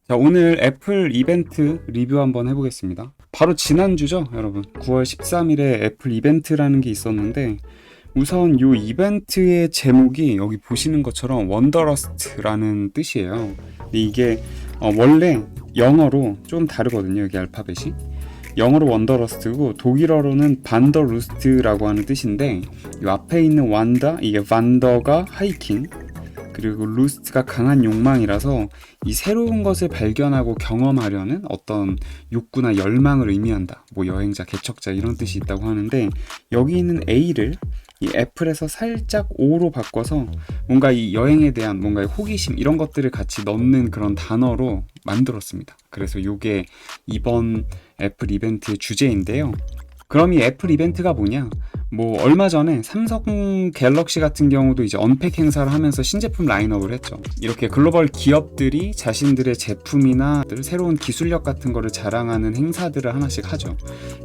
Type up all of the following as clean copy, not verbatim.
자, 오늘 애플 이벤트 리뷰 한번 해보겠습니다. 바로 지난주죠, 여러분. 9월 13일에 애플 이벤트라는 게 있었는데, 우선 이 이벤트의 제목이 여기 보시는 것처럼 원더러스트라는 뜻이에요. 근데 이게 원래 영어로 좀 다르거든요, 여기 알파벳이. 영어로 원더러스트고 독일어로는 반더루스트라고 하는 뜻인데, 이 앞에 있는 완다, 이게 반더가 하이킹, 그리고 루스트가 강한 욕망이라서 이 새로운 것을 발견하고 경험하려는 어떤 욕구나 열망을 의미한다. 뭐 여행자, 개척자 이런 뜻이 있다고 하는데, 여기 있는 A를 이 애플에서 살짝 O로 바꿔서 뭔가 이 여행에 대한 뭔가의 호기심 이런 것들을 같이 넣는 그런 단어로 만들었습니다. 그래서 이게 이번 애플 이벤트의 주제인데요. 그럼 이 애플 이벤트가 뭐냐? 뭐 얼마 전에 삼성 갤럭시 같은 경우도 이제 언팩 행사를 하면서 신제품 라인업을 했죠. 이렇게 글로벌 기업들이 자신들의 제품이나 새로운 기술력 같은 거를 자랑하는 행사들을 하나씩 하죠.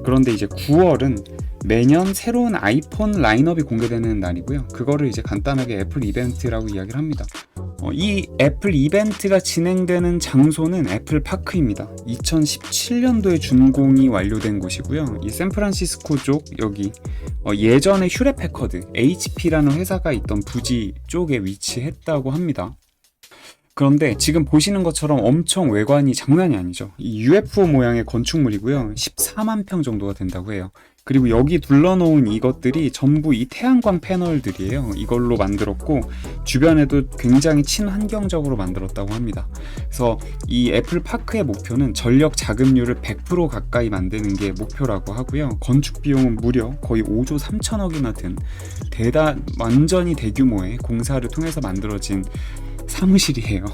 그런데 이제 9월은 매년 새로운 아이폰 라인업이 공개되는 날이고요. 그거를 이제 간단하게 애플 이벤트라고 이야기를 합니다. 이 애플 이벤트가 진행되는 장소는 애플 파크입니다. 2017년도에 준공이 완료된 곳이고요. 이 샌프란시스코 쪽 여기 예전에 휴렛패커드 HP라는 회사가 있던 부지 쪽에 위치했다고 합니다. 그런데 지금 보시는 것처럼 엄청 외관이 장난이 아니죠. 이 UFO 모양의 건축물이고요. 14만 평 정도가 된다고 해요. 그리고 여기 둘러놓은 이것들이 전부 이 태양광 패널들이에요. 이걸로 만들었고 주변에도 굉장히 친환경적으로 만들었다고 합니다. 그래서 이 애플 파크의 목표는 전력 자급률을 100% 가까이 만드는 게 목표라고 하고요. 건축 비용은 무려 거의 5조 3천억이나 든 완전히 대규모의 공사를 통해서 만들어진 사무실이에요.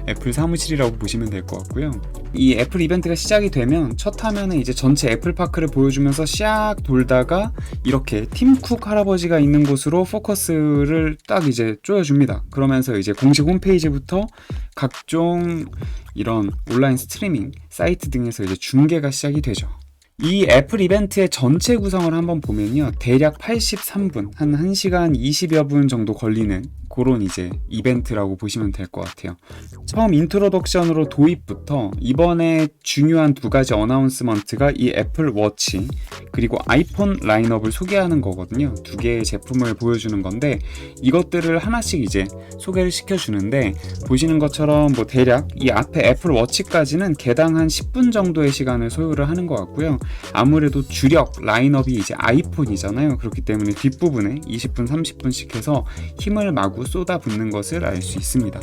애플 사무실이라고 보시면 될 것 같고요. 이 애플 이벤트가 시작이 되면 첫 화면에 이제 전체 애플 파크를 보여주면서 샥 돌다가 이렇게 팀 쿡 할아버지가 있는 곳으로 포커스를 딱 이제 쪼여줍니다. 그러면서 이제 공식 홈페이지부터 각종 이런 온라인 스트리밍 사이트 등에서 이제 중계가 시작이 되죠. 이 애플 이벤트의 전체 구성을 한번 보면요. 대략 83분, 한 1시간 20여 분 정도 걸리는 그런 이제 이벤트라고 보시면 될 것 같아요. 처음 인트로덕션으로 도입부터 이번에 중요한 두 가지 어나운스먼트가 이 애플 워치 그리고 아이폰 라인업을 소개하는 거거든요. 두 개의 제품을 보여주는 건데 이것들을 하나씩 이제 소개를 시켜주는데 보시는 것처럼 뭐 대략 이 앞에 애플 워치까지는 개당 한 10분 정도의 시간을 소요를 하는 것 같고요. 아무래도 주력 라인업이 이제 아이폰이잖아요. 그렇기 때문에 뒷부분에 20분 30분씩 해서 힘을 마구 쏟아붓는 것을 알 수 있습니다.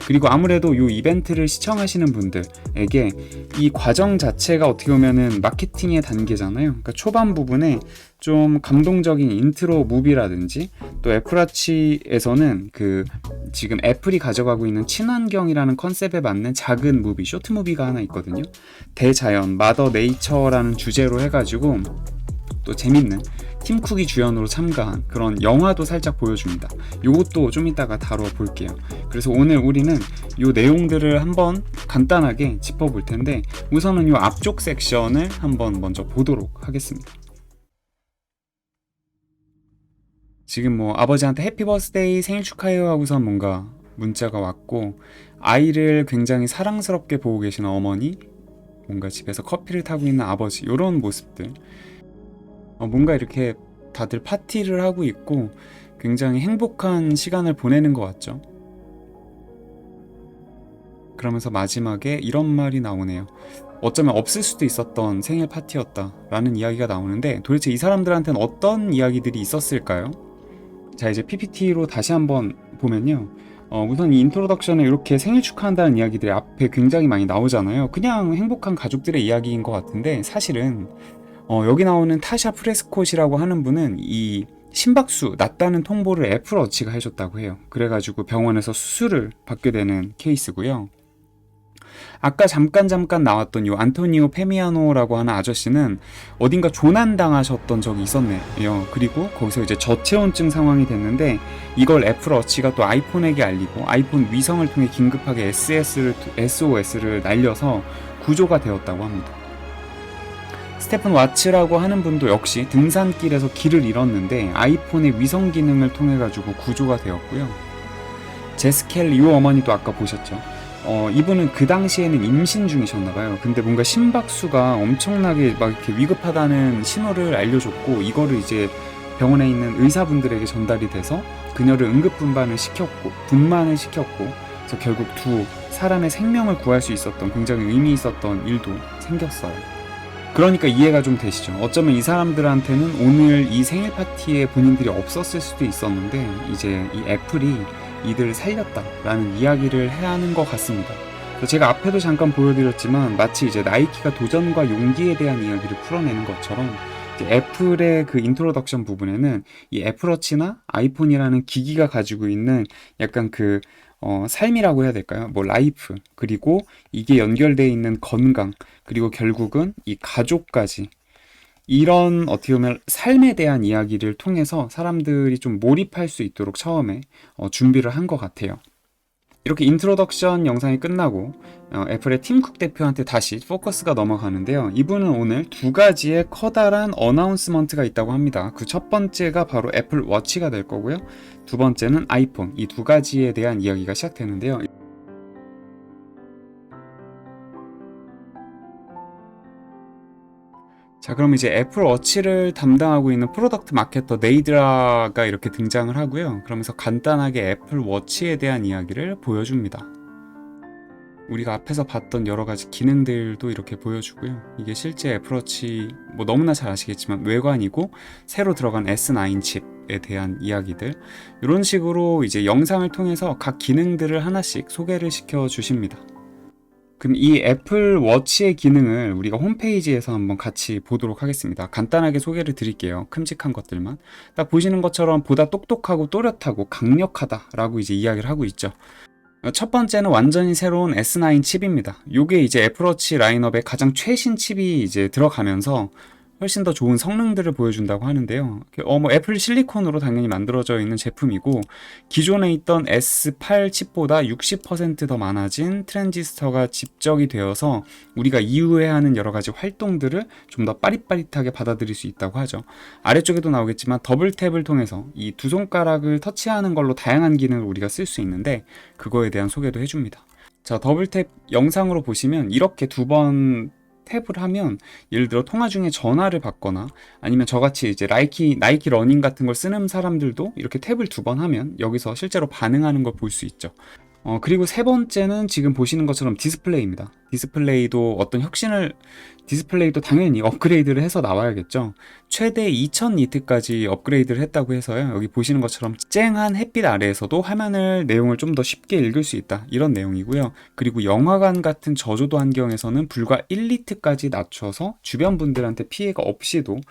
그리고 아무래도 이 이벤트를 시청하시는 분들에게 이 과정 자체가 어떻게 보면은 마케팅의 단계잖아요. 그러니까 초반 부분에 좀 감동적인 인트로 무비라든지 또 애플워치에서는 그 지금 애플이 가져가고 있는 친환경이라는 컨셉에 맞는 작은 무비, 쇼트 무비가 하나 있거든요. 대자연, 마더 네이처라는 주제로 해가지고 또 재밌는 팀쿡이 주연으로 참가한 그런 영화도 살짝 보여줍니다. 요것도 좀 이따가 다뤄볼게요. 그래서 오늘 우리는 요 내용들을 한번 간단하게 짚어볼 텐데 우선은 요 앞쪽 섹션을 한번 먼저 보도록 하겠습니다. 지금 뭐 아버지한테 해피 버스데이 생일 축하해요 하고선 뭔가 문자가 왔고 아이를 굉장히 사랑스럽게 보고 계시는 어머니, 뭔가 집에서 커피를 타고 있는 아버지, 이런 모습들 뭔가 이렇게 다들 파티를 하고 있고 굉장히 행복한 시간을 보내는 것 같죠. 그러면서 마지막에 이런 말이 나오네요. 어쩌면 없을 수도 있었던 생일 파티였다 라는 이야기가 나오는데 도대체 이 사람들한테는 어떤 이야기들이 있었을까요? 자, 이제 PPT로 다시 한번 보면요. 우선 이 인트로덕션에 이렇게 생일 축하한다는 이야기들이 앞에 굉장히 많이 나오잖아요. 그냥 행복한 가족들의 이야기인 것 같은데 사실은 여기 나오는 타샤 프레스콧이라고 하는 분은 이 심박수 낮다는 통보를 애플워치가 해줬다고 해요. 그래가지고 병원에서 수술을 받게 되는 케이스고요. 아까 잠깐 나왔던 이 안토니오 페미아노라고 하는 아저씨는 어딘가 조난당하셨던 적이 있었네요. 그리고 거기서 이제 저체온증 상황이 됐는데 이걸 애플워치가 또 아이폰에게 알리고 아이폰 위성을 통해 긴급하게 SOS를 날려서 구조가 되었다고 합니다. 스테픈 와츠라고 하는 분도 역시 등산길에서 길을 잃었는데 아이폰의 위성 기능을 통해 가지고 구조가 되었고요. 제스켈 이 어머니도 아까 보셨죠. 이분은 그 당시에는 임신 중이셨나봐요. 근데 뭔가 심박수가 엄청나게 막 이렇게 위급하다는 신호를 알려줬고, 이거를 이제 병원에 있는 의사분들에게 전달이 돼서 그녀를 응급분만을 시켰고, 그래서 결국 두 사람의 생명을 구할 수 있었던 굉장히 의미 있었던 일도 생겼어요. 그러니까 이해가 좀 되시죠? 어쩌면 이 사람들한테는 오늘 이 생일 파티에 본인들이 없었을 수도 있었는데, 이제 이 애플이 이들을 살렸다라는 이야기를 해야 하는 것 같습니다. 제가 앞에도 잠깐 보여드렸지만, 마치 이제 나이키가 도전과 용기에 대한 이야기를 풀어내는 것처럼, 이제 애플의 그 인트로덕션 부분에는 이 애플워치나 아이폰이라는 기기가 가지고 있는 약간 그 삶이라고 해야 될까요? 뭐 라이프, 그리고 이게 연결되어 있는 건강, 그리고 결국은 이 가족까지, 이런 어떻게 보면 삶에 대한 이야기를 통해서 사람들이 좀 몰입할 수 있도록 처음에 준비를 한 것 같아요. 이렇게 인트로덕션 영상이 끝나고 애플의 팀 쿡 대표한테 다시 포커스가 넘어가는데요. 이분은 오늘 두 가지의 커다란 어나운스먼트가 있다고 합니다. 그 첫 번째가 바로 애플 워치가 될 거고요. 두 번째는 아이폰, 이 두 가지에 대한 이야기가 시작되는데요. 자, 그럼 이제 애플 워치를 담당하고 있는 프로덕트 마케터 네이드라가 이렇게 등장을 하고요. 그러면서 간단하게 애플 워치에 대한 이야기를 보여줍니다. 우리가 앞에서 봤던 여러 가지 기능들도 이렇게 보여주고요. 이게 실제 애플워치 뭐 너무나 잘 아시겠지만 외관이고, 새로 들어간 S9 칩에 대한 이야기들, 이런 식으로 이제 영상을 통해서 각 기능들을 하나씩 소개를 시켜 주십니다. 그럼 이 애플 워치의 기능을 우리가 홈페이지에서 한번 같이 보도록 하겠습니다. 간단하게 소개를 드릴게요. 큼직한 것들만. 딱 보시는 것처럼 보다 똑똑하고 또렷하고 강력하다라고 이제 이야기를 하고 있죠. 첫 번째는 완전히 새로운 S9 칩입니다. 요게 이제 애플워치 라인업에 가장 최신 칩이 이제 들어가면서 훨씬 더 좋은 성능들을 보여준다고 하는데요. 뭐 애플 실리콘으로 당연히 만들어져 있는 제품이고, 기존에 있던 S8 칩보다 60% 더 많아진 트랜지스터가 집적이 되어서 우리가 이후에 하는 여러 가지 활동들을 좀 더 빠릿빠릿하게 받아들일 수 있다고 하죠. 아래쪽에도 나오겠지만 더블 탭을 통해서 이 두 손가락을 터치하는 걸로 다양한 기능을 우리가 쓸 수 있는데, 그거에 대한 소개도 해줍니다. 자, 더블 탭 영상으로 보시면 이렇게 두 번 탭을 하면, 예를 들어 통화 중에 전화를 받거나, 아니면 저같이 이제 나이키 러닝 같은 걸 쓰는 사람들도 이렇게 탭을 두 번 하면 여기서 실제로 반응하는 걸 볼 수 있죠. 그리고 세 번째는 지금 보시는 것처럼 디스플레이입니다. 디스플레이도 당연히 업그레이드를 해서 나와야겠죠. 최대 2000니트까지 업그레이드를 했다고 해서요. 여기 보시는 것처럼 쨍한 햇빛 아래에서도 내용을 좀 더 쉽게 읽을 수 있다, 이런 내용이고요. 그리고 영화관 같은 저조도 환경에서는 불과 1니트까지 낮춰서 주변 분들한테 피해가 없이도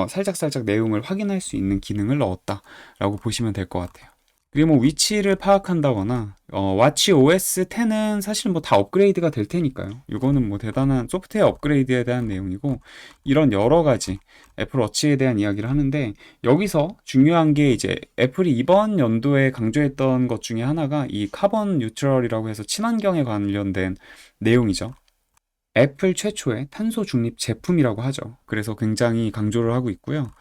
살짝살짝 내용을 확인할 수 있는 기능을 넣었다라고 보시면 될 것 같아요. 그리고 뭐 위치를 파악한다거나, 와치 OS 10은 사실 뭐 다 업그레이드가 될 테니까요. 이거는 뭐 대단한 소프트웨어 업그레이드에 대한 내용이고, 이런 여러 가지 애플 워치에 대한 이야기를 하는데, 여기서 중요한 게 이제 애플이 이번 연도에 강조했던 것 중에 하나가 이 카본 뉴트럴이라고 해서 친환경에 관련된 내용이죠. 애플 최초의 탄소 중립 제품이라고 하죠. 그래서 굉장히 강조를 하고 있고요.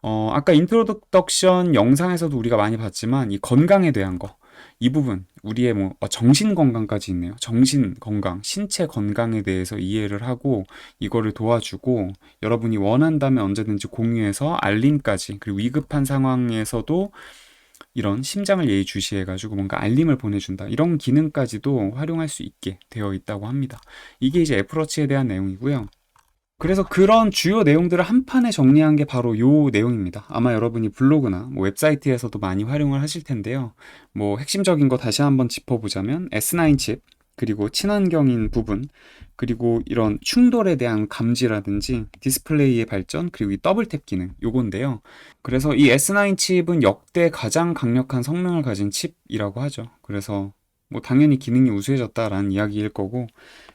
아까 인트로덕션 영상에서도 우리가 많이 봤지만 이 건강에 대한 거, 이 부분, 우리의 뭐 정신 건강까지 있네요. 정신 건강, 신체 건강에 대해서 이해를 하고 이거를 도와주고, 여러분이 원한다면 언제든지 공유해서 알림까지, 그리고 위급한 상황에서도 이런 심장을 예의주시해가지고 뭔가 알림을 보내준다, 이런 기능까지도 활용할 수 있게 되어 있다고 합니다. 이게 이제 애플워치에 대한 내용이고요. 그래서 그런 주요 내용들을 한 판에 정리한 게 바로 요 내용입니다. 아마 여러분이 블로그나 뭐 웹사이트에서도 많이 활용을 하실 텐데요. 뭐 핵심적인 거 다시 한번 짚어보자면 S9 칩, 그리고 친환경인 부분, 그리고 이런 충돌에 대한 감지라든지 디스플레이의 발전, 그리고 이 더블 탭 기능, 요건데요. 그래서 이 S9 칩은 역대 가장 강력한 성능을 가진 칩이라고 하죠. 그래서 뭐 당연히 기능이 우수해졌다라는 이야기일 거고,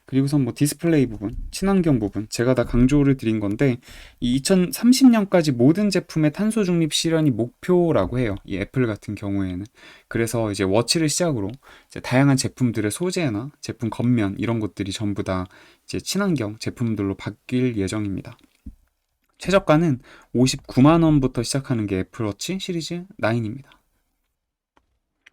그리고선 뭐 디스플레이 부분, 친환경 부분, 제가 다 강조를 드린 건데, 이 2030년까지 모든 제품의 탄소 중립 실현이 목표라고 해요. 이 애플 같은 경우에는. 그래서 이제 워치를 시작으로 이제 다양한 제품들의 소재나 제품 겉면, 이런 것들이 전부 다 이제 친환경 제품들로 바뀔 예정입니다. 최저가는 59만 원부터 시작하는 게 애플워치 시리즈 9입니다.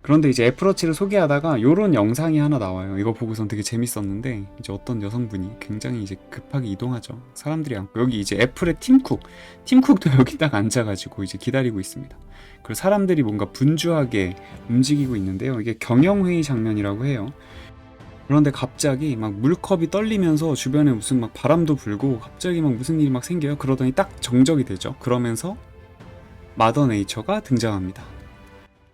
그런데 이제 애플워치를 소개하다가 요런 영상이 하나 나와요. 이거 보고선 되게 재밌었는데 이제 어떤 여성분이 굉장히 이제 급하게 이동하죠. 사람들이 앉고 여기 이제 애플의 팀쿡도 여기 딱 앉아가지고 이제 기다리고 있습니다. 그리고 사람들이 뭔가 분주하게 움직이고 있는데요. 이게 경영회의 장면이라고 해요. 그런데 갑자기 막 물컵이 떨리면서 주변에 무슨 막 바람도 불고 갑자기 막 무슨 일이 막 생겨요. 그러더니 딱 정적이 되죠. 그러면서 마더 네이처가 등장합니다.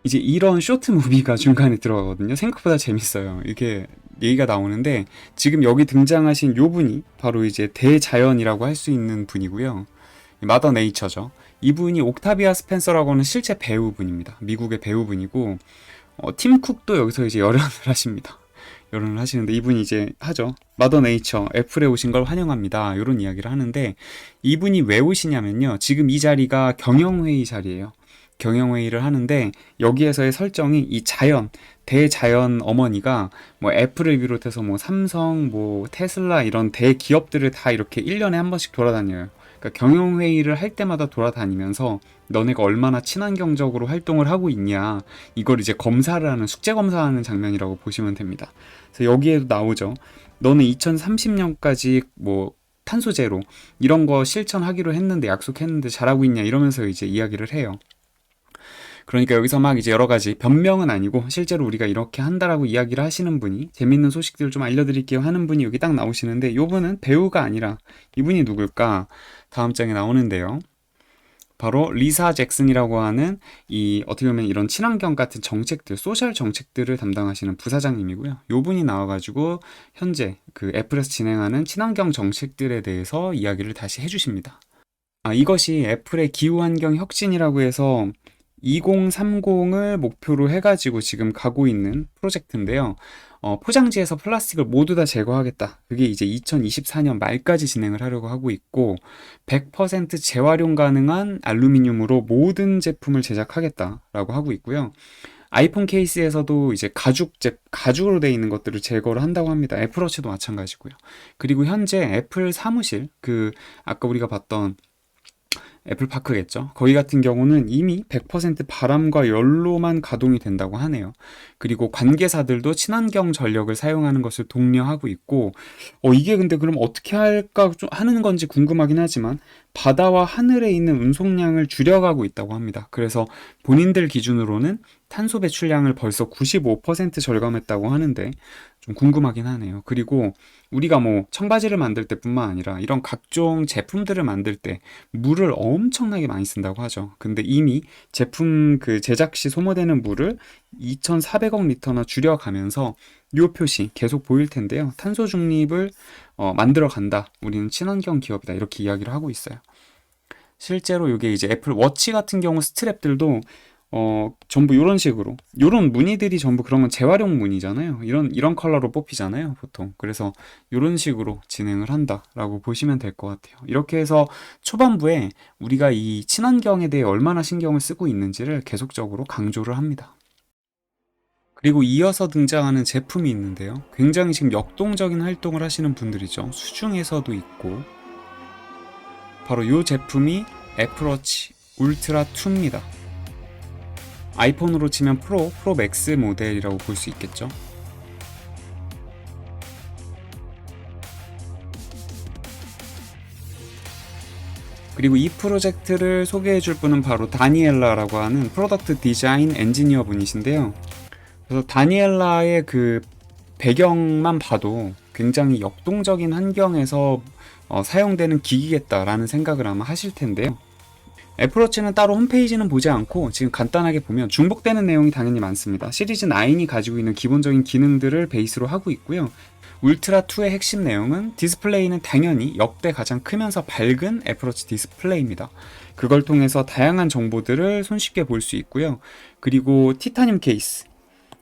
이제 이런 쇼트 무비가 중간에 들어가거든요. 생각보다 재밌어요. 이게 얘기가 나오는데 지금 여기 등장하신 요 분이 바로 이제 대자연이라고 할 수 있는 분이고요. 마더 네이처죠. 이분이 옥타비아 스펜서라고 하는 실제 배우분입니다. 미국의 배우분이고 팀 쿡도 여기서 이제 열연을 하십니다. 열연을 하시는데 이분이 이제 하죠. 마더 네이처 애플에 오신 걸 환영합니다. 이런 이야기를 하는데 이분이 왜 오시냐면요. 지금 이 자리가 경영회의 자리예요. 경영회의를 하는데 여기에서의 설정이 이 대자연 어머니가 뭐 애플을 비롯해서 뭐 삼성, 뭐 테슬라 이런 대기업들을 다 이렇게 1년에 한 번씩 돌아다녀요. 그러니까 경영회의를 할 때마다 돌아다니면서 너네가 얼마나 친환경적으로 활동을 하고 있냐 이걸 이제 검사를 하는 숙제 검사하는 장면이라고 보시면 됩니다. 그래서 여기에도 나오죠. 너는 2030년까지 뭐 탄소 제로 이런 거 실천하기로 했는데 약속했는데 잘하고 있냐 이러면서 이제 이야기를 해요. 그러니까 여기서 막 이제 여러 가지 변명은 아니고 실제로 우리가 이렇게 한다라고 이야기를 하시는 분이 재밌는 소식들을 좀 알려드릴게요 하는 분이 여기 딱 나오시는데 이분은 배우가 아니라 이분이 누굴까 다음 장에 나오는데요. 바로 리사 잭슨이라고 하는 이 어떻게 보면 이런 친환경 같은 정책들, 소셜 정책들을 담당하시는 부사장님이고요. 요 분이 나와가지고 현재 그 애플에서 진행하는 친환경 정책들에 대해서 이야기를 다시 해주십니다. 이것이 애플의 기후환경 혁신이라고 해서 2030을 목표로 해가지고 지금 가고 있는 프로젝트인데요. 포장지에서 플라스틱을 모두 다 제거하겠다. 그게 이제 2024년 말까지 진행을 하려고 하고 있고 100% 재활용 가능한 알루미늄으로 모든 제품을 제작하겠다라고 하고 있고요. 아이폰 케이스에서도 이제 가죽으로 되어 있는 것들을 제거를 한다고 합니다. 애플워치도 마찬가지고요. 그리고 현재 애플 사무실, 아까 우리가 봤던 애플파크겠죠. 거기 같은 경우는 이미 100% 바람과 열로만 가동이 된다고 하네요. 그리고 관계사들도 친환경 전력을 사용하는 것을 독려하고 있고 이게 근데 그럼 어떻게 할까 좀 하는 건지 궁금하긴 하지만 바다와 하늘에 있는 운송량을 줄여가고 있다고 합니다. 그래서 본인들 기준으로는 탄소 배출량을 벌써 95% 절감했다고 하는데 좀 궁금하긴 하네요. 그리고 우리가 뭐 청바지를 만들 때뿐만 아니라 이런 각종 제품들을 만들 때 물을 엄청나게 많이 쓴다고 하죠. 근데 이미 제품 제작 시 소모되는 물을 2,400억 리터나 줄여가면서 이 표시 계속 보일 텐데요. 탄소 중립을 만들어 간다. 우리는 친환경 기업이다. 이렇게 이야기를 하고 있어요. 실제로 이게 이제 애플 워치 같은 경우 스트랩들도 전부 이런 식으로 이런 무늬들이 전부 그런 건 재활용 무늬잖아요. 이런 컬러로 뽑히잖아요, 보통. 그래서 이런 식으로 진행을 한다라고 보시면 될 것 같아요. 이렇게 해서 초반부에 우리가 이 친환경에 대해 얼마나 신경을 쓰고 있는지를 계속적으로 강조를 합니다. 그리고 이어서 등장하는 제품이 있는데요. 굉장히 지금 역동적인 활동을 하시는 분들이죠. 수중에서도 있고 바로 이 제품이 애플워치 울트라 2입니다. 아이폰으로 치면 프로 맥스 모델이라고 볼 수 있겠죠. 그리고 이 프로젝트를 소개해 줄 분은 바로 다니엘라라고 하는 프로덕트 디자인 엔지니어 분이신데요. 그래서 다니엘라의 배경만 봐도 굉장히 역동적인 환경에서 사용되는 기기겠다라는 생각을 아마 하실 텐데요. 애플워치는 따로 홈페이지는 보지 않고 지금 간단하게 보면 중복되는 내용이 당연히 많습니다. 시리즈 9이 가지고 있는 기본적인 기능들을 베이스로 하고 있고요. 울트라2의 핵심 내용은 디스플레이는 당연히 역대 가장 크면서 밝은 애플워치 디스플레이입니다. 그걸 통해서 다양한 정보들을 손쉽게 볼 수 있고요. 그리고 티타늄 케이스,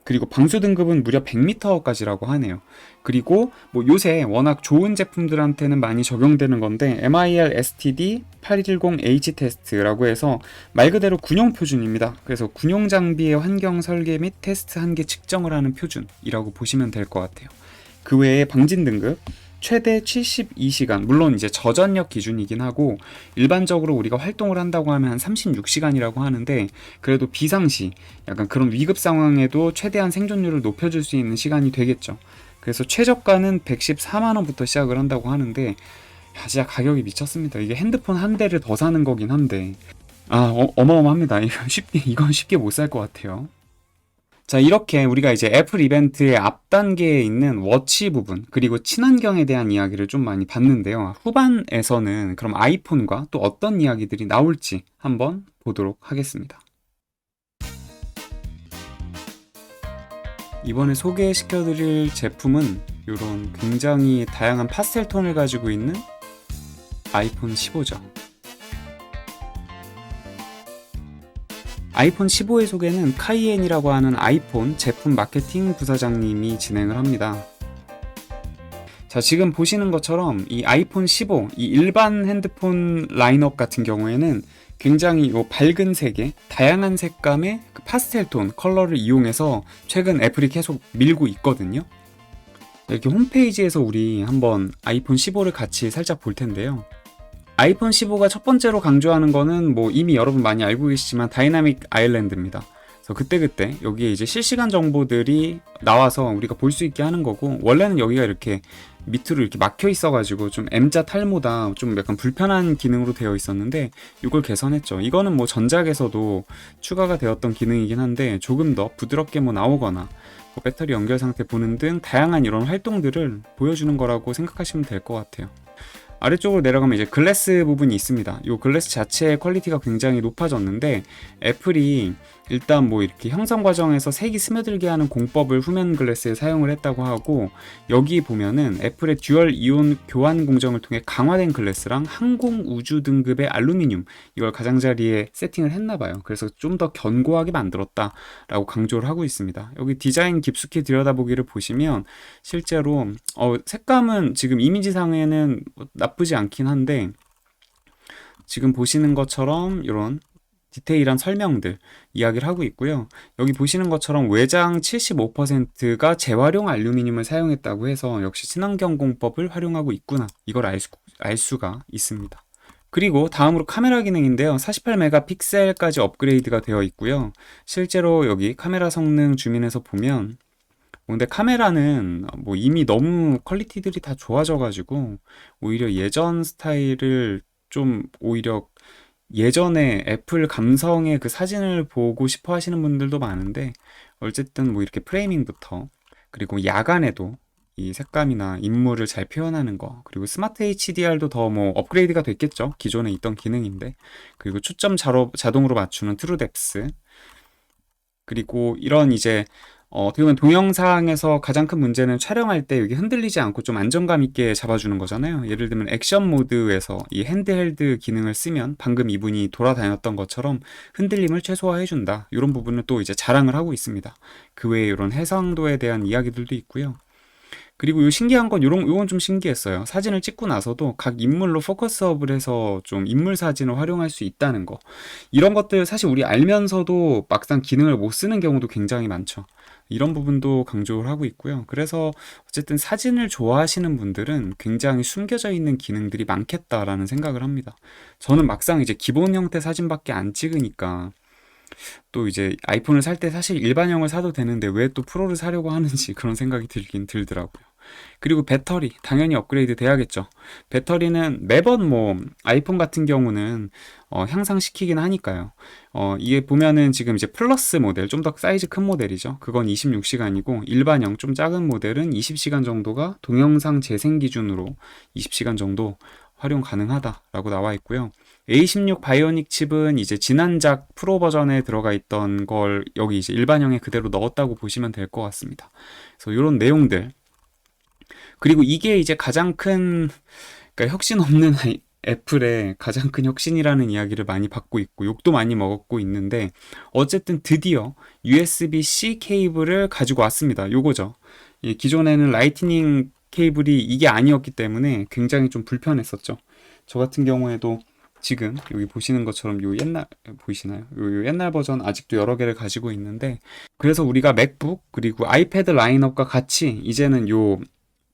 그리고 방수 등급은 무려 100m까지라고 하네요. 그리고 뭐 요새 워낙 좋은 제품들한테는 많이 적용되는 건데 MIR STD 8110H 테스트라고 해서 말 그대로 군용 표준입니다. 그래서 군용 장비의 환경 설계 및 테스트 한계 측정을 하는 표준이라고 보시면 될 것 같아요. 그 외에 방진 등급, 최대 72시간, 물론 이제 저전력 기준이긴 하고 일반적으로 우리가 활동을 한다고 하면 한 36시간이라고 하는데, 그래도 비상시 약간 그런 위급 상황에도 최대한 생존율을 높여줄 수 있는 시간이 되겠죠. 그래서 최저가는 114만 원부터 시작을 한다고 하는데, 야, 진짜 가격이 미쳤습니다. 이게 핸드폰 한 대를 더 사는 거긴 한데, 어마어마합니다. 이건 쉽게 못 살 것 같아요. 자, 이렇게 우리가 이제 애플 이벤트의 앞 단계에 있는 워치 부분, 그리고 친환경에 대한 이야기를 좀 많이 봤는데요. 후반에서는 그럼 아이폰과 또 어떤 이야기들이 나올지 한번 보도록 하겠습니다. 이번에 소개시켜드릴 제품은 이런 굉장히 다양한 파스텔 톤을 가지고 있는 아이폰 15죠. 아이폰 15의 소개는 카이엔이라고 하는 아이폰 제품 마케팅 부사장님이 진행을 합니다. 자, 지금 보시는 것처럼 이 아이폰 15, 이 일반 핸드폰 라인업 같은 경우에는 굉장히 요 밝은 색의 다양한 색감의 그 파스텔톤 컬러를 이용해서 최근 애플이 계속 밀고 있거든요. 이렇게 홈페이지에서 우리 한번 아이폰 15를 같이 살짝 볼 텐데요. 아이폰 15가 첫 번째로 강조하는 거는 뭐 이미 여러분 많이 알고 계시지만 다이나믹 아일랜드입니다. 그래서 그때그때 여기에 이제 실시간 정보들이 나와서 우리가 볼 수 있게 하는 거고, 원래는 여기가 이렇게 밑으로 이렇게 막혀 있어가지고 좀 M자 탈모다 좀 약간 불편한 기능으로 되어 있었는데, 이걸 개선했죠. 이거는 뭐 전작에서도 추가가 되었던 기능이긴 한데 조금 더 부드럽게 뭐 나오거나 뭐 배터리 연결 상태 보는 등 다양한 이런 활동들을 보여주는 거라고 생각하시면 될 것 같아요. 아래쪽으로 내려가면 이제 글래스 부분이 있습니다. 이 글래스 자체의 퀄리티가 굉장히 높아졌는데, 애플이 일단 뭐 이렇게 형성 과정에서 색이 스며들게 하는 공법을 후면 글래스에 사용을 했다고 하고, 여기 보면은 애플의 듀얼 이온 교환 공정을 통해 강화된 글래스랑 항공 우주 등급의 알루미늄, 이걸 가장자리에 세팅을 했나봐요. 그래서 좀 더 견고하게 만들었다라고 강조를 하고 있습니다. 여기 디자인 깊숙이 들여다보기를 보시면 실제로 색감은 지금 이미지상에는 나쁘지 않긴 한데, 지금 보시는 것처럼 이런 디테일한 설명들 이야기를 하고 있고요. 여기 보시는 것처럼 외장 75%가 재활용 알루미늄을 사용했다고 해서 역시 친환경 공법을 활용하고 있구나, 이걸 알 수가 있습니다. 그리고 다음으로 카메라 기능인데요. 48메가픽셀까지 업그레이드가 되어 있고요. 실제로 여기 카메라 성능 주민에서 보면 근데 카메라는 뭐 이미 너무 퀄리티들이 다 좋아져가지고 오히려 예전 스타일을 좀 오히려 예전에 애플 감성의 그 사진을 보고 싶어 하시는 분들도 많은데, 어쨌든 뭐 이렇게 프레이밍부터, 그리고 야간에도 이 색감이나 인물을 잘 표현하는 거, 그리고 스마트 HDR도 더 뭐 업그레이드가 됐겠죠. 기존에 있던 기능인데, 그리고 초점 자동으로 맞추는 트루뎁스, 그리고 이런 이제 어떻게 보면 동영상에서 가장 큰 문제는 촬영할 때 여기 흔들리지 않고 좀 안정감 있게 잡아주는 거잖아요. 예를 들면 액션 모드에서 이 핸드헬드 기능을 쓰면 방금 이분이 돌아다녔던 것처럼 흔들림을 최소화해준다, 이런 부분을 또 이제 자랑을 하고 있습니다. 그 외에 이런 해상도에 대한 이야기들도 있고요. 그리고 요 신기한 건 요건 좀 신기했어요. 사진을 찍고 나서도 각 인물로 포커스업을 해서 좀 인물 사진을 활용할 수 있다는 거. 이런 것들 사실 우리 알면서도 막상 기능을 못 쓰는 경우도 굉장히 많죠. 이런 부분도 강조를 하고 있고요. 그래서 어쨌든 사진을 좋아하시는 분들은 굉장히 숨겨져 있는 기능들이 많겠다라는 생각을 합니다. 저는 막상 이제 기본 형태 사진밖에 안 찍으니까, 또 이제 아이폰을 살 때 사실 일반형을 사도 되는데 왜 또 프로를 사려고 하는지 그런 생각이 들긴 들더라고요. 그리고 배터리 당연히 업그레이드 돼야겠죠. 배터리는 매번 뭐 아이폰 같은 경우는 향상시키긴 하니까요. 이게 보면은 지금 이제 플러스 모델, 좀 더 사이즈 큰 모델이죠. 그건 26시간이고 일반형 좀 작은 모델은 20시간 정도가 동영상 재생 기준으로 20시간 정도 활용 가능하다라고 나와 있고요. A16 바이오닉 칩은 이제 지난작 프로 버전에 들어가 있던 걸 여기 이제 일반형에 그대로 넣었다고 보시면 될 것 같습니다. 그래서 이런 내용들, 그리고 이게 이제 가장 큰, 그러니까 혁신 없는 애플의 가장 큰 혁신이라는 이야기를 많이 받고 있고 욕도 많이 먹고 있는데, 어쨌든 드디어 USB-C 케이블을 가지고 왔습니다. 요거죠. 기존에는 라이트닝 케이블이 이게 아니었기 때문에 굉장히 좀 불편했었죠. 저 같은 경우에도 지금 여기 보시는 것처럼 요 옛날 보이시나요? 요 옛날 버전 아직도 여러 개를 가지고 있는데, 그래서 우리가 맥북 그리고 아이패드 라인업과 같이 이제는 요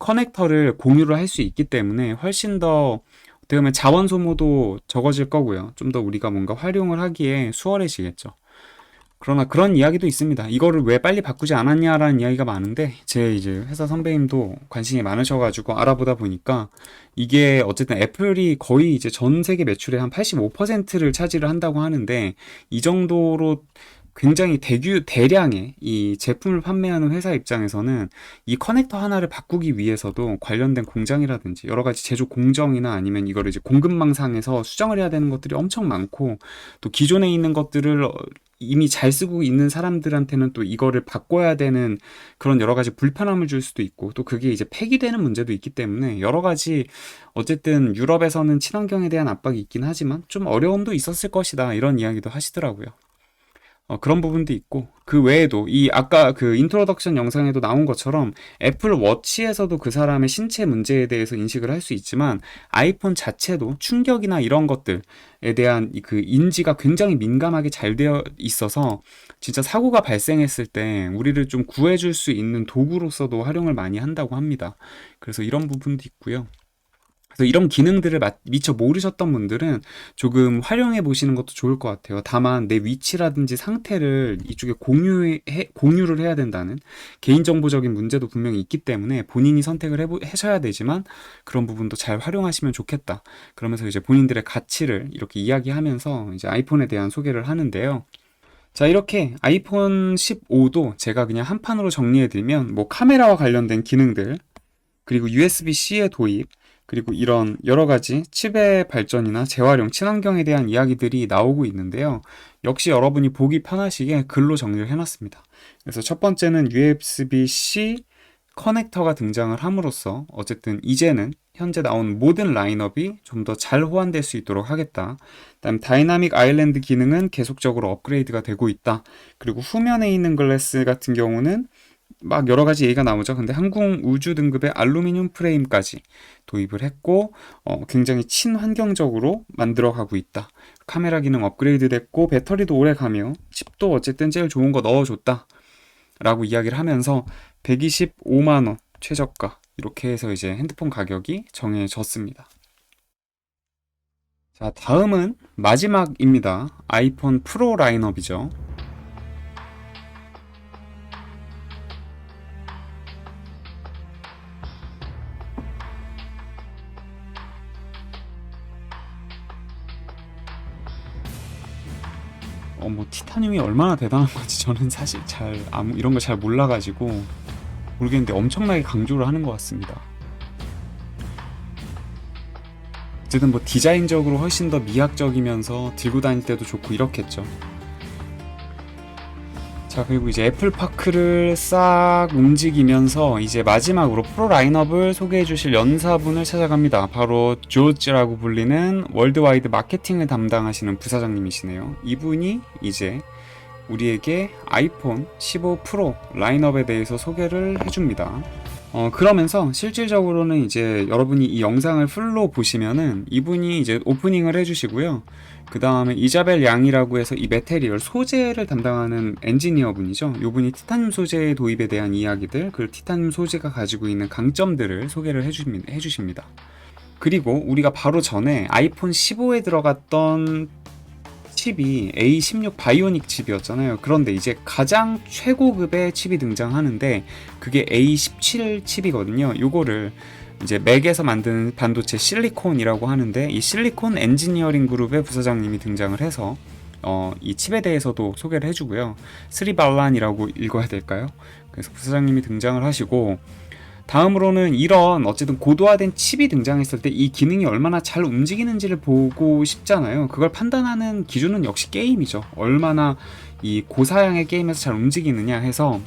커넥터를 공유를 할 수 있기 때문에 훨씬 더 어떻게 보면 자원 소모도 적어질 거고요. 좀 더 우리가 뭔가 활용을 하기에 수월해지겠죠. 그러나 그런 이야기도 있습니다. 이거를 왜 빨리 바꾸지 않았냐라는 이야기가 많은데, 제 이제 회사 선배님도 관심이 많으셔가지고 알아보다 보니까 이게 어쨌든 애플이 거의 이제 전 세계 매출의 한 85%를 차지를 한다고 하는데, 이 정도로 굉장히 대량의 이 제품을 판매하는 회사 입장에서는 이 커넥터 하나를 바꾸기 위해서도 관련된 공장이라든지 여러 가지 제조 공정이나 아니면 이거를 이제 공급망상에서 수정을 해야 되는 것들이 엄청 많고, 또 기존에 있는 것들을 이미 잘 쓰고 있는 사람들한테는 또 이거를 바꿔야 되는 그런 여러 가지 불편함을 줄 수도 있고, 또 그게 이제 폐기되는 문제도 있기 때문에 여러 가지, 어쨌든 유럽에서는 친환경에 대한 압박이 있긴 하지만 좀 어려움도 있었을 것이다, 이런 이야기도 하시더라고요. 그런 부분도 있고, 그 외에도 이 아까 그 인트로덕션 영상에도 나온 것처럼 애플 워치에서도 그 사람의 신체 문제에 대해서 인식을 할 수 있지만, 아이폰 자체도 충격이나 이런 것들에 대한 그 인지가 굉장히 민감하게 잘 되어 있어서 진짜 사고가 발생했을 때 우리를 좀 구해줄 수 있는 도구로서도 활용을 많이 한다고 합니다. 그래서 이런 부분도 있고요. 그래서 이런 기능들을 미처 모르셨던 분들은 조금 활용해 보시는 것도 좋을 것 같아요. 다만 내 위치라든지 상태를 이쪽에 공유를 해야 된다는 개인정보적인 문제도 분명히 있기 때문에 본인이 선택을 하셔야 되지만, 그런 부분도 잘 활용하시면 좋겠다. 그러면서 이제 본인들의 가치를 이렇게 이야기하면서 이제 아이폰에 대한 소개를 하는데요. 자, 이렇게 아이폰 15도 제가 그냥 한 판으로 정리해드리면, 뭐 카메라와 관련된 기능들, 그리고 USB-C의 도입, 그리고 이런 여러 가지 칩의 발전이나 재활용, 친환경에 대한 이야기들이 나오고 있는데요. 역시 여러분이 보기 편하시게 글로 정리를 해놨습니다. 그래서 첫 번째는 USB-C 커넥터가 등장을 함으로써 어쨌든 이제는 현재 나온 모든 라인업이 좀 더 잘 호환될 수 있도록 하겠다. 그다음 다이나믹 아일랜드 기능은 계속적으로 업그레이드가 되고 있다. 그리고 후면에 있는 글래스 같은 경우는 막 여러 가지 얘기가 나오죠. 근데 항공 우주 등급의 알루미늄 프레임까지 도입을 했고, 굉장히 친환경적으로 만들어가고 있다. 카메라 기능 업그레이드 됐고, 배터리도 오래 가며 칩도 어쨌든 제일 좋은 거 넣어줬다 라고 이야기를 하면서 125만원 최저가, 이렇게 해서 이제 핸드폰 가격이 정해졌습니다. 자, 다음은 마지막입니다. 아이폰 프로 라인업이죠. 뭐 티타늄이 얼마나 대단한 건지 저는 사실 이런 거 잘 몰라가지고 모르겠는데 엄청나게 강조를 하는 것 같습니다. 어쨌든 뭐 디자인적으로 훨씬 더 미학적이면서 들고 다닐 때도 좋고 이렇겠죠. 자, 그리고 이제 애플파크를 싹 움직이면서 이제 마지막으로 프로 라인업을 소개해 주실 연사분을 찾아갑니다. 바로 조지라고 불리는 월드와이드 마케팅을 담당하시는 부사장님이시네요. 이분이 이제 우리에게 아이폰 15 프로 라인업에 대해서 소개를 해줍니다. 그러면서 실질적으로는 이제 여러분이 이 영상을 풀로 보시면은 이분이 이제 오프닝을 해주시고요. 그 다음에 이자벨 양이라고 해서 이 매테리얼 소재를 담당하는 엔지니어 분이죠. 이분이 티타늄 소재의 도입에 대한 이야기들, 그리고 티타늄 소재가 가지고 있는 강점들을 소개를 해주십니다. 그리고 우리가 바로 전에 아이폰 15에 들어갔던 칩이 A16 바이오닉 칩이었잖아요. 그런데 이제 가장 최고급의 칩이 등장하는데 그게 A17 칩이거든요. 요거를 이제 맥에서 만드는 반도체 실리콘이라고 하는데, 이 실리콘 엔지니어링 그룹의 부사장님이 등장을 해서 이 칩에 대해서도 소개를 해주고요. 스리발란이라고 읽어야 될까요? 그래서 부사장님이 등장을 하시고, 다음으로는 이런 어쨌든 고도화된 칩이 등장했을 때 이 기능이 얼마나 잘 움직이는지를 보고 싶잖아요. 그걸 판단하는 기준은 역시 게임이죠. 얼마나 이 고사양의 게임에서 잘 움직이느냐 해서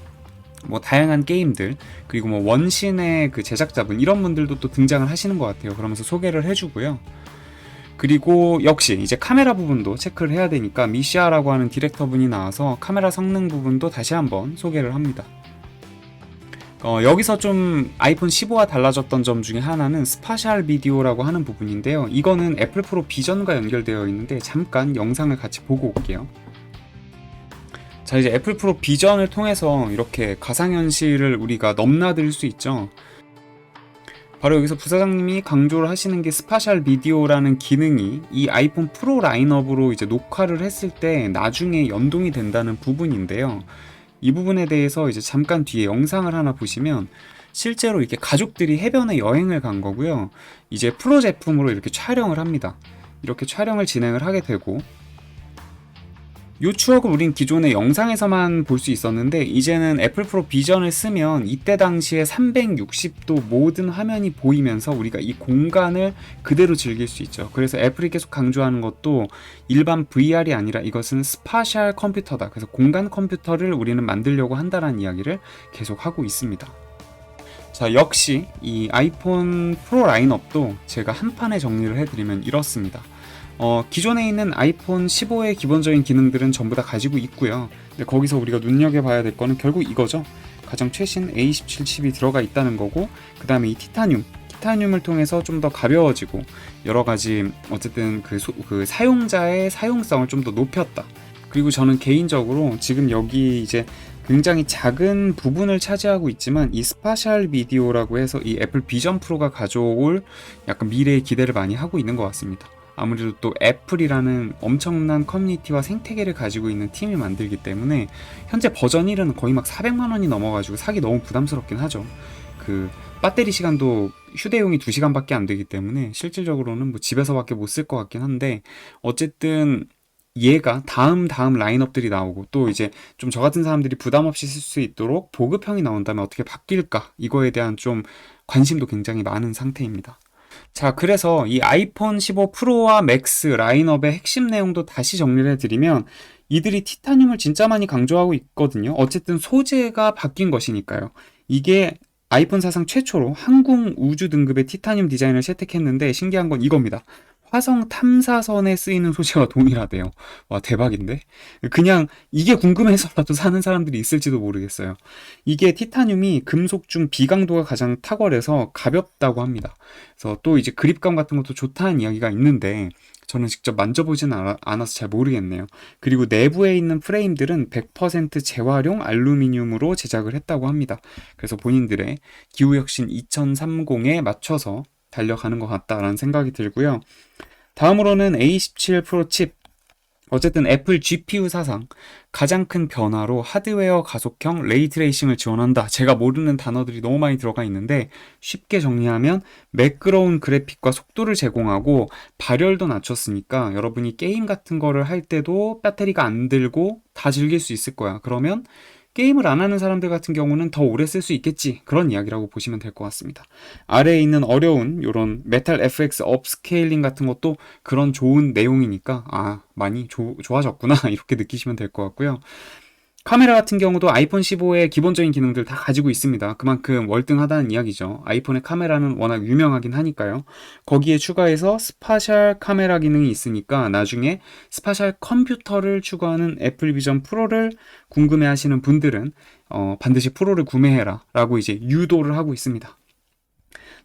뭐 다양한 게임들, 그리고 뭐 원신의 그 제작자분, 이런 분들도 또 등장을 하시는 것 같아요. 그러면서 소개를 해주고요. 그리고 역시 이제 카메라 부분도 체크를 해야 되니까 미시아라고 하는 디렉터분이 나와서 카메라 성능 부분도 다시 한번 소개를 합니다. 여기서 좀 아이폰 15와 달라졌던 점 중에 하나는 스파셜 비디오라고 하는 부분인데요. 이거는 애플 프로 비전과 연결되어 있는데 잠깐 영상을 같이 보고 올게요. 자, 이제 애플 프로 비전을 통해서 이렇게 가상현실을 우리가 넘나들 수 있죠. 바로 여기서 부사장님이 강조를 하시는 게 스파셜 비디오라는 기능이 이 아이폰 프로 라인업으로 이제 녹화를 했을 때 나중에 연동이 된다는 부분인데요. 이 부분에 대해서 이제 잠깐 뒤에 영상을 하나 보시면 실제로 이렇게 가족들이 해변에 여행을 간 거고요. 이제 프로 제품으로 이렇게 촬영을 합니다. 이렇게 촬영을 진행을 하게 되고, 이 추억을 우린 기존의 영상에서만 볼 수 있었는데 이제는 애플 프로 비전을 쓰면 이때 당시에 360도 모든 화면이 보이면서 우리가 이 공간을 그대로 즐길 수 있죠. 그래서 애플이 계속 강조하는 것도 일반 VR이 아니라 이것은 스파셜 컴퓨터다. 그래서 공간 컴퓨터를 우리는 만들려고 한다는 이야기를 계속 하고 있습니다. 자, 역시 이 아이폰 프로 라인업도 제가 한 판에 정리를 해드리면 이렇습니다. 기존에 있는 아이폰 15의 기본적인 기능들은 전부 다 가지고 있고요. 근데 거기서 우리가 눈여겨봐야 될 거는 결국 이거죠. 가장 최신 A17 칩이 들어가 있다는 거고, 그 다음에 이 티타늄을 통해서 좀 더 가벼워지고 여러 가지 어쨌든 그 사용자의 사용성을 좀 더 높였다. 그리고 저는 개인적으로 지금 여기 이제 굉장히 작은 부분을 차지하고 있지만 이 스파셜 비디오라고 해서 이 애플 비전 프로가 가져올 약간 미래의 기대를 많이 하고 있는 것 같습니다. 아무래도 또 애플이라는 엄청난 커뮤니티와 생태계를 가지고 있는 팀이 만들기 때문에 현재 버전 1은 거의 막 400만 원이 넘어가지고 사기 너무 부담스럽긴 하죠. 그 배터리 시간도 휴대용이 2시간밖에 안 되기 때문에 실질적으로는 뭐 집에서밖에 못 쓸 것 같긴 한데, 어쨌든 얘가 다음 라인업들이 나오고 또 이제 좀 저 같은 사람들이 부담 없이 쓸 수 있도록 보급형이 나온다면 어떻게 바뀔까, 이거에 대한 좀 관심도 굉장히 많은 상태입니다. 자, 그래서 이 아이폰 15 프로와 맥스 라인업의 핵심 내용도 다시 정리를 해드리면, 이들이 티타늄을 진짜 많이 강조하고 있거든요. 어쨌든 소재가 바뀐 것이니까요. 이게 아이폰 사상 최초로 항공 우주 등급의 티타늄 디자인을 채택했는데 신기한 건 이겁니다. 화성 탐사선에 쓰이는 소재와 동일하대요. 와, 대박인데? 그냥 이게 궁금해서라도 사는 사람들이 있을지도 모르겠어요. 이게 티타늄이 금속 중 비강도가 가장 탁월해서 가볍다고 합니다. 그래서 또 이제 그립감 같은 것도 좋다는 이야기가 있는데 저는 직접 만져보진 않아서 잘 모르겠네요. 그리고 내부에 있는 프레임들은 100% 재활용 알루미늄으로 제작을 했다고 합니다. 그래서 본인들의 기후혁신 2030에 맞춰서 달려가는 것 같다라는 생각이 들고요. 다음으로는 A17 프로 칩. 어쨌든 애플 GPU 사상 가장 큰 변화로 하드웨어 가속형 레이트레이싱을 지원한다. 제가 모르는 단어들이 너무 많이 들어가 있는데 쉽게 정리하면 매끄러운 그래픽과 속도를 제공하고 발열도 낮췄으니까 여러분이 게임 같은 거를 할 때도 배터리가 안 들고 다 즐길 수 있을 거야. 그러면 게임을 안 하는 사람들 같은 경우는 더 오래 쓸 수 있겠지, 그런 이야기라고 보시면 될 것 같습니다. 아래에 있는 어려운 요런 메탈 FX 업스케일링 같은 것도 그런 좋은 내용이니까 많이 좋아졌구나 이렇게 느끼시면 될 것 같고요. 카메라 같은 경우도 아이폰 15의 기본적인 기능들 다 가지고 있습니다. 그만큼 월등하다는 이야기죠. 아이폰의 카메라는 워낙 유명하긴 하니까요. 거기에 추가해서 스파셜 카메라 기능이 있으니까 나중에 스파셜 컴퓨터를 추구하는 애플 비전 프로를 궁금해 하시는 분들은 반드시 프로를 구매해라 라고 이제 유도를 하고 있습니다.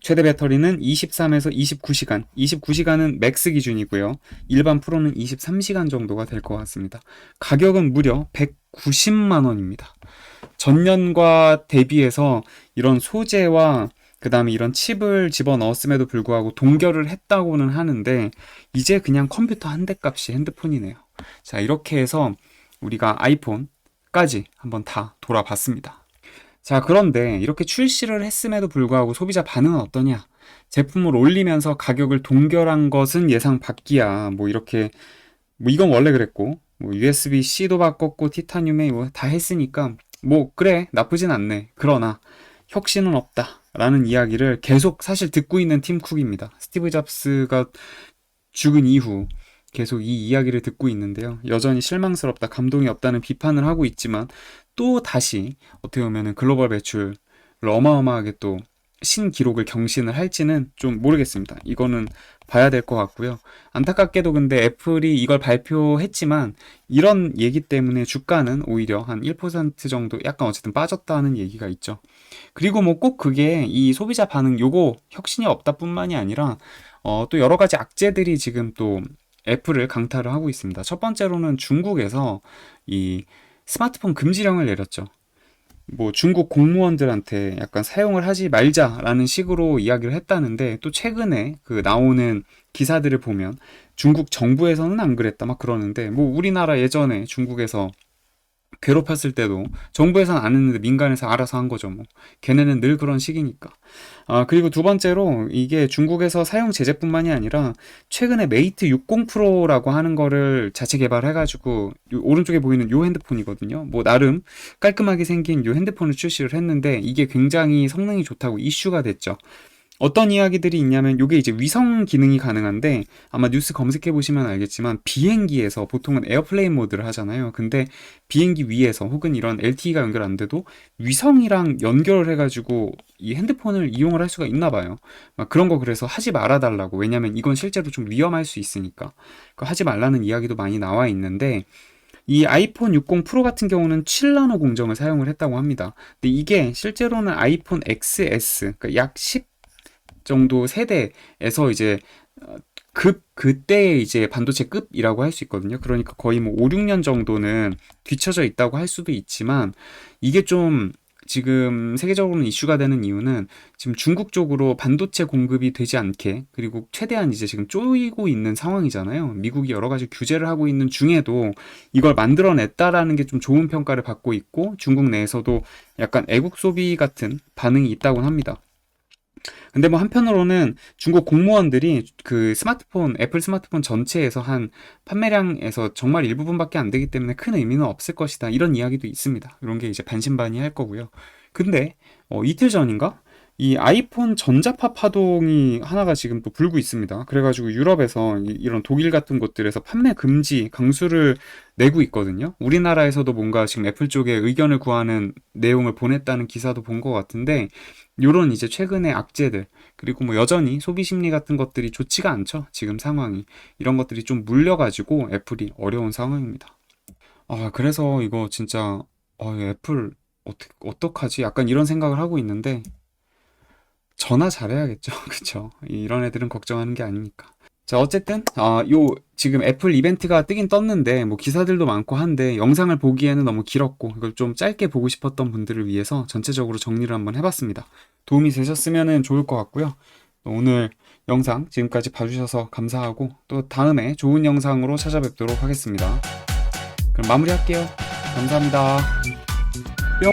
최대 배터리는 23에서 29시간, 29시간은 맥스 기준이고요. 일반 프로는 23시간 정도가 될 것 같습니다. 가격은 무려 190만 원입니다. 전년과 대비해서 이런 소재와 그 다음에 이런 칩을 집어넣었음에도 불구하고 동결을 했다고는 하는데 이제 그냥 컴퓨터 한 대 값이 핸드폰이네요. 자, 이렇게 해서 우리가 아이폰까지 한번 다 돌아봤습니다. 자, 그런데 이렇게 출시를 했음에도 불구하고 소비자 반응은 어떠냐? 제품을 올리면서 가격을 동결한 것은 예상 밖이야. 뭐 이렇게, 뭐 이건 원래 그랬고, 뭐 USB-C도 바꿨고, 티타늄에 뭐 다 했으니까, 뭐 그래, 나쁘진 않네. 그러나 혁신은 없다. 라는 이야기를 계속 사실 듣고 있는 팀 쿡입니다. 스티브 잡스가 죽은 이후 계속 이 이야기를 듣고 있는데요. 여전히 실망스럽다, 감동이 없다는 비판을 하고 있지만 또 다시 어떻게 보면 글로벌 매출을 어마어마하게 또 신기록을 경신을 할지는 좀 모르겠습니다. 이거는 봐야 될 것 같고요. 안타깝게도 근데 애플이 이걸 발표했지만 이런 얘기 때문에 주가는 오히려 한 1% 정도 약간 어쨌든 빠졌다는 얘기가 있죠. 그리고 뭐 꼭 그게 이 소비자 반응 요거 혁신이 없다 뿐만이 아니라 또 여러 가지 악재들이 지금 또 애플을 강타를 하고 있습니다. 첫 번째로는 중국에서 이 스마트폰 금지령을 내렸죠. 뭐 중국 공무원들한테 약간 사용을 하지 말자라는 식으로 이야기를 했다는데, 또 최근에 그 나오는 기사들을 보면 중국 정부에서는 안 그랬다 막 그러는데, 뭐 우리나라 예전에 중국에서 괴롭혔을 때도 정부에서는 안 했는데 민간에서 알아서 한 거죠. 뭐 걔네는 늘 그런 식이니까. 그리고 두 번째로, 이게 중국에서 사용 제재뿐만이 아니라 최근에 메이트 60 프로라고 하는 거를 자체 개발해가지고, 오른쪽에 보이는 요 핸드폰이거든요. 뭐 나름 깔끔하게 생긴 요 핸드폰을 출시를 했는데, 이게 굉장히 성능이 좋다고 이슈가 됐죠. 어떤 이야기들이 있냐면, 요게 이제 위성 기능이 가능한데, 아마 뉴스 검색해 보시면 알겠지만 비행기에서 보통은 에어플레인 모드를 하잖아요. 근데 비행기 위에서 혹은 이런 LTE가 연결 안 돼도 위성이랑 연결을 해가지고 이 핸드폰을 이용을 할 수가 있나 봐요. 막 그런 거 그래서 하지 말아 달라고. 왜냐면 이건 실제로 좀 위험할 수 있으니까. 하지 말라는 이야기도 많이 나와 있는데, 이 아이폰 60 프로 같은 경우는 7나노 공정을 사용을 했다고 합니다. 근데 이게 실제로는 아이폰 XS, 그러니까 약 10 정도 세대에서 이제 그때의 이제 반도체 급이라고 할 수 있거든요. 그러니까 거의 뭐 5, 6년 정도는 뒤처져 있다고 할 수도 있지만, 이게 좀 지금 세계적으로는 이슈가 되는 이유는 지금 중국 쪽으로 반도체 공급이 되지 않게, 그리고 최대한 이제 지금 쪼이고 있는 상황이잖아요. 미국이 여러 가지 규제를 하고 있는 중에도 이걸 만들어냈다라는 게 좀 좋은 평가를 받고 있고, 중국 내에서도 약간 애국 소비 같은 반응이 있다고 합니다. 근데 뭐 한편으로는 중국 공무원들이 그 스마트폰, 애플 스마트폰 전체에서 한 판매량에서 정말 일부분밖에 안 되기 때문에 큰 의미는 없을 것이다, 이런 이야기도 있습니다. 이런 게 이제 반신반의할 거고요. 근데 이틀 전인가? 이 아이폰 전자파 파동이 하나가 지금 또 불고 있습니다. 그래가지고 유럽에서 이런 독일 같은 곳들에서 판매 금지 강수를 내고 있거든요. 우리나라에서도 뭔가 지금 애플 쪽에 의견을 구하는 내용을 보냈다는 기사도 본 것 같은데, 요런 이제 최근의 악재들, 그리고 뭐 여전히 소비 심리 같은 것들이 좋지가 않죠. 지금 상황이. 이런 것들이 좀 물려가지고 애플이 어려운 상황입니다. 그래서 이거 진짜, 애플 어떡하지? 약간 이런 생각을 하고 있는데, 전화 잘해야겠죠. 그쵸? 이런 애들은 걱정하는 게 아니니까. 자, 어쨌든, 지금 애플 이벤트가 뜨긴 떴는데, 뭐 기사들도 많고 한데, 영상을 보기에는 너무 길었고, 이걸 좀 짧게 보고 싶었던 분들을 위해서 전체적으로 정리를 한번 해봤습니다. 도움이 되셨으면 좋을 것 같고요. 오늘 영상 지금까지 봐주셔서 감사하고, 또 다음에 좋은 영상으로 찾아뵙도록 하겠습니다. 그럼 마무리할게요. 감사합니다. 뿅!